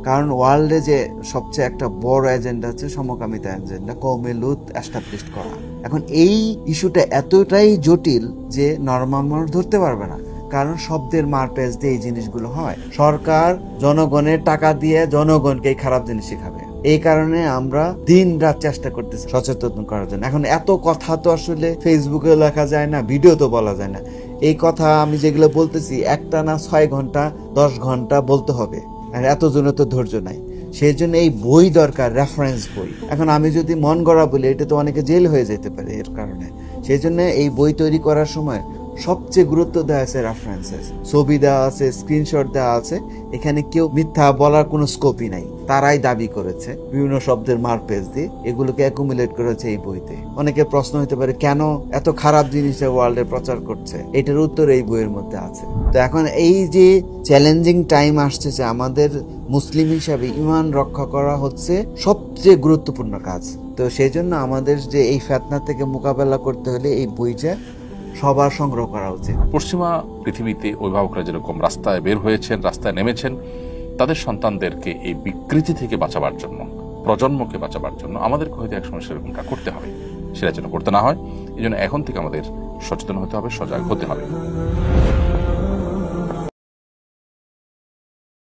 কারণ ওয়ার্ল্ডে যে সবচেয়ে একটা বড় এজেন্ডা হচ্ছে সমকামিতা এজেন্ডা, কওমে লুত এস্টাবলিশ করা। এখন এই ইস্যুটা এতটাই জটিল যে নরমাল মানুষ ধরতে পারবে না, কারণ শব্দের মারপ্যাচ দিয়ে এই জিনিসগুলো হয়। সরকার জনগণের টাকা দিয়ে জনগণকে খারাপ জিনিস শেখাবে। এই কারণে আমরা দিন রাত চেষ্টা করতেছি সচেতন করার জন্য। এখন এত কথা তো আসলে ফেসবুকে লেখা যায় না, ভিডিও তো বলা যায় না। এই কথা আমি যেগুলো বলতেছি একটা না 6 ঘন্টা 10 ঘন্টা বলতে হবে, আর এত জনের তো ধৈর্য নাই। সেই জন্য এই বই দরকার, রেফারেন্স বই। এখন আমি যদি মন গড়া বলি, এটা তো অনেকে জেল হয়ে যেতে পারে এর কারণে। সেই জন্য এই বই তৈরি করার সময় সবচেয়ে গুরুত্ব দেওয়া আছে রেফারেন্সেস, ছবি দেওয়া আছে, স্ক্রিনশট দেওয়া আছে। এখানে কেউ মিথ্যা বলার কোনো স্কোপই নাই। তারাই দাবি করেছে বিভিন্ন শব্দের মারপ্যাচ দিয়ে এগুলোকে অ্যাকুমুলেট করেছে এই বইতে। অনেকের প্রশ্ন হতে পারে কেন এত খারাপ জিনিস ওয়ার্ল্ডে প্রচার করছে, এটার উত্তর এই বইয়ের মধ্যে আছে। তো এখন এই যে চ্যালেঞ্জিং টাইম আসছে, আমাদের মুসলিম হিসাবে ঈমান রক্ষা করা হচ্ছে সবচেয়ে গুরুত্বপূর্ণ কাজ। তো সেই জন্য আমাদের যে এই ফিতনা থেকে মোকাবেলা করতে হলে এই বইটা সবার সংগ্রহ করা উচিত। পশ্চিমা পৃথিবীতে অভিভাবকরা যেরকম রাস্তায় বের হয়েছেন, রাস্তায় নেমেছেন, তাদের সন্তানদেরকে এই বিকৃতি থেকে বাঁচাবার জন্য, প্রজন্মকে বাঁচাবার জন্য আমাদেরকে হয়তো একসময় সেরকমটা করতে হবে। সেটা যেন করতে না হয়, এই জন্য এখন থেকে আমাদের সচেতন হতে হবে, সজাগ হতে হবে।